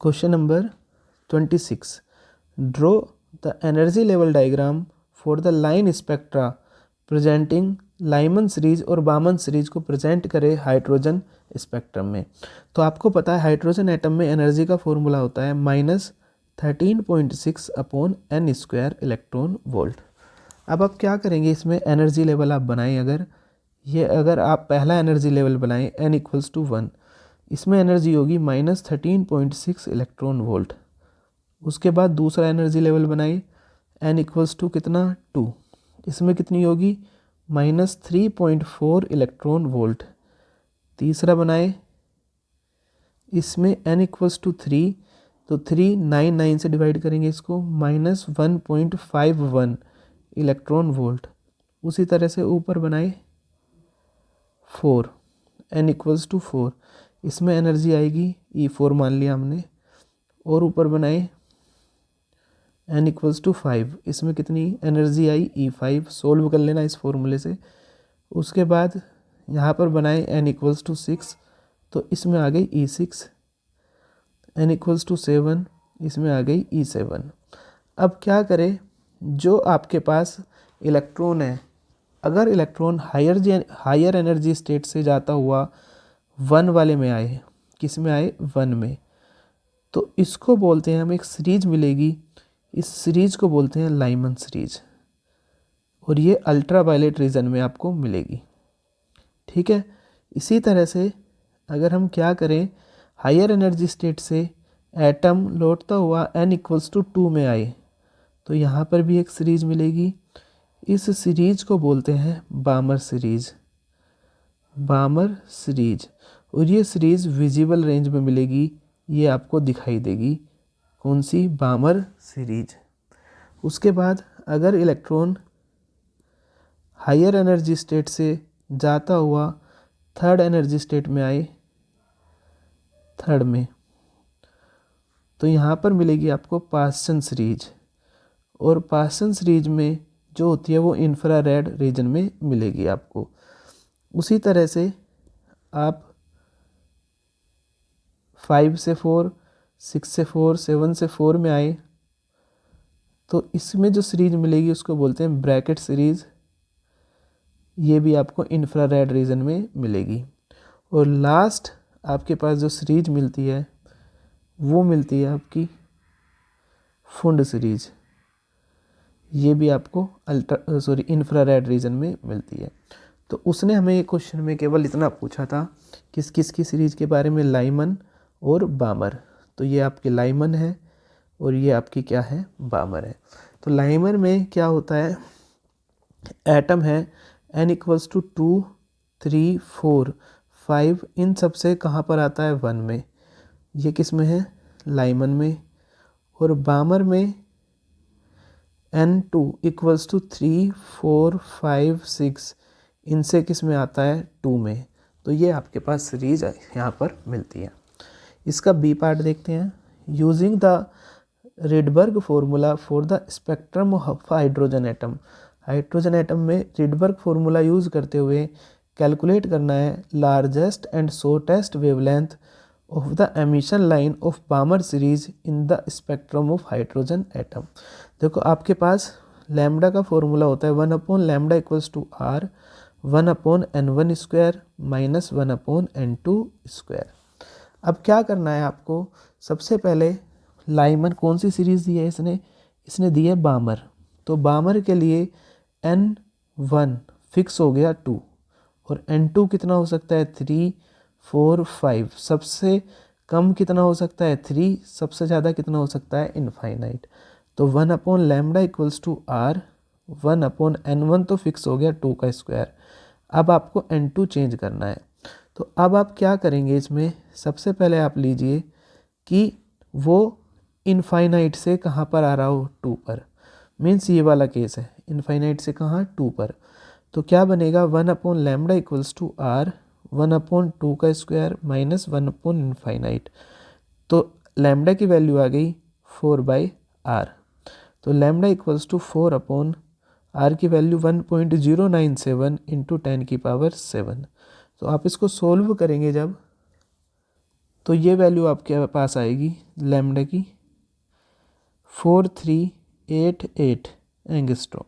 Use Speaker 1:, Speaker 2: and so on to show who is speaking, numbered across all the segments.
Speaker 1: Question number 26, draw the energy level diagram for the line spectra presenting Lyman series और बामन series को present करे hydrogen spectrum में। तो आपको पता है हाइड्रोजन एटम में एनर्जी का फॉर्मूला होता है -13.6/n² इलेक्ट्रॉन वोल्ट। अब आप क्या करेंगे, इसमें एनर्जी लेवल आप बनाएं। अगर आप पहला एनर्जी लेवल बनाएं n = 1, इसमें एनर्जी होगी -13.6 इलेक्ट्रॉन वोल्ट। उसके बाद दूसरा एनर्जी लेवल बनाइए n = कितना 2, इसमें कितनी होगी -3.4 इलेक्ट्रॉन वोल्ट। तीसरा बनाए, इसमें n = 3, तो 399 से डिवाइड करेंगे इसको, -1.51 इलेक्ट्रॉन वोल्ट। उसी तरह से ऊपर बनाए 4, n = 4, इसमें एनर्जी आएगी E4 मान लिया हमने। और ऊपर बनाए n = 5, इसमें कितनी एनर्जी आई E5। सोल्व कर लेना इस फॉर्मूले से। उसके बाद यहाँ पर बनाए n = 6, तो इसमें आ गई E6। n = 7, इसमें आ गई E7। अब क्या करें, जो आपके पास इलेक्ट्रॉन है, अगर इलेक्ट्रॉन हायर एनर्जी स्टेट से जाता हुआ 1 वाले में आए, किस में आए 1 में, तो इसको बोलते हैं, हमें एक सीरीज मिलेगी, इस सीरीज को बोलते हैं लाइमन सीरीज, और ये अल्ट्रा वायलेट रीजन में आपको मिलेगी। ठीक है। इसी तरह से अगर हम क्या करें, हायर एनर्जी स्टेट से एटम लौटता हुआ n = 2 में आए, तो यहाँ पर भी एक सीरीज मिलेगी। इस सीरीज को बोलते हैं बामर सीरीज, और ये सीरीज विजिबल रेंज में मिलेगी, ये आपको दिखाई देगी। कौन सी? बामर सीरीज। उसके बाद अगर इलेक्ट्रॉन हायर एनर्जी स्टेट से जाता हुआ थर्ड एनर्जी स्टेट में आए, थर्ड में, तो यहाँ पर मिलेगी आपको पास्चन सीरीज, और पास्चन सीरीज में जो होती है वो इंफ्रारेड रीजन में मिलेगी आपको। उसी तरह से आप 5 से 4, 6 से 4, 7 से 4 में आए, तो इसमें जो सीरीज मिलेगी उसको बोलते हैं ब्रैकेट सीरीज, ये भी आपको इंफ्रारेड रीजन में मिलेगी। और लास्ट आपके पास जो सीरीज मिलती है वो मिलती है आपकी फुंड सीरीज, ये भी आपको इंफ्रारेड रीजन में मिलती है। तो उसने हमें एक क्वेश्चन में केवल इतना पूछा था, किस किस की सीरीज के बारे में, लाइमन और बामर। तो ये आपके लाइमन है और ये आपकी क्या है, बामर है। तो लाइमन में क्या होता है, एटम है n = 2, 3, 4, 5, इन सब से कहाँ पर आता है 1 में, ये किस में है, लाइमन में। और बामर में n2 = 3, 4, 5, 6, इनसे किस में आता है 2 में। तो ये आपके पास सीरीज यहाँ पर मिलती है। इसका बी पार्ट देखते हैं। Using the Rydberg formula for the spectrum of hydrogen atom, hydrogen atom में रिडबर्ग फॉर्मूला यूज़ करते हुए कैलकुलेट करना है largest and shortest wavelength of the emission line of बामर series in the spectrum of hydrogen atom. देखो आपके पास lambda का formula होता है 1/λ = r 1/n1² - 1/n2²। अब क्या करना है आपको, सबसे पहले लाइमन कौन सी सीरीज दी है, इसने दी है बामर। तो बामर के लिए n1 फिक्स हो गया 2, और n2 कितना हो सकता है 3, 4, 5, सबसे कम कितना हो सकता है 3, सबसे ज़्यादा कितना हो सकता है इनफाइनाइट। तो 1/λ = r 1/n1 तो फिक्स हो गया 2 का स्क्वायर। अब आपको n2 चेंज करना है। तो अब आप क्या करेंगे, इसमें सबसे पहले आप लीजिए कि वो इनफाइनाइट से कहाँ पर आ रहा हो 2 पर, मीन्स ये वाला केस है, इनफाइनाइट से कहाँ 2 पर। तो क्या बनेगा 1/λ = r 1/2 का स्क्वायर - 1/∞। तो लैम्डा की वैल्यू आ गई 4/r। तो लैम्डा = 4/r की वैल्यू 1.097 × 10⁻⁷। तो आप इसको सोल्व करेंगे जब, तो ये वैल्यू आपके पास आएगी लैम्डा की 4388 एंगस्ट्रॉम,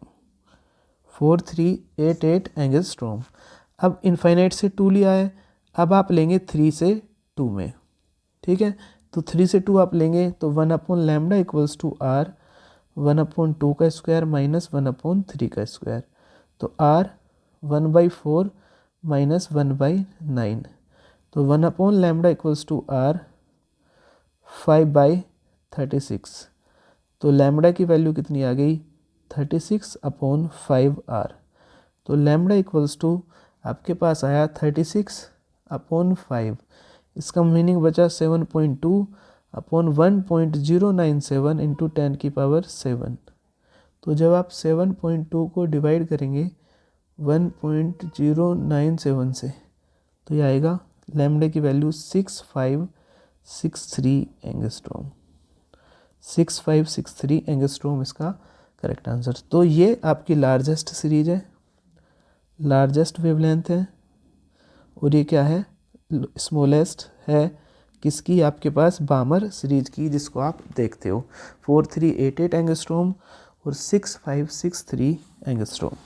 Speaker 1: 4388 एंगस्ट्रॉम। अब इनफाइनाइट से 2 लिया है, अब आप लेंगे 3 से 2 में, ठीक है। तो 3 से 2 आप लेंगे तो 1/λ इक्वल्स टू आर 1/2 का स्क्वायर माइनस 1/3 का स्क्वायर। तो आर 1/4 माइनस 1/9, तो 1/λ इक्वल्स टू आर 5/36। तो लैम्डा की वैल्यू कितनी आ गई 36/5 आर। तो लैम्डा इक्वल्स टू आपके पास आया 36/5। इसका मीनिंग बचा 7.2/1.097 इंटू 10⁻7। तो जब आप 7.2 को डिवाइड करेंगे 1.097 से तो ये आएगा लैम्डा की वैल्यू 6563 एंगस्ट्रॉम, 6563 एंगस्ट्रॉम इसका करेक्ट आंसर। तो ये आपकी लार्जेस्ट सीरीज है, लार्जेस्ट वेवलेंथ है, और ये क्या है स्मॉलेस्ट है किसकी, आपके पास बामर सीरीज की, जिसको आप देखते हो 4388 एंगस्ट्रॉम और 6563 एंगस्ट्रॉम।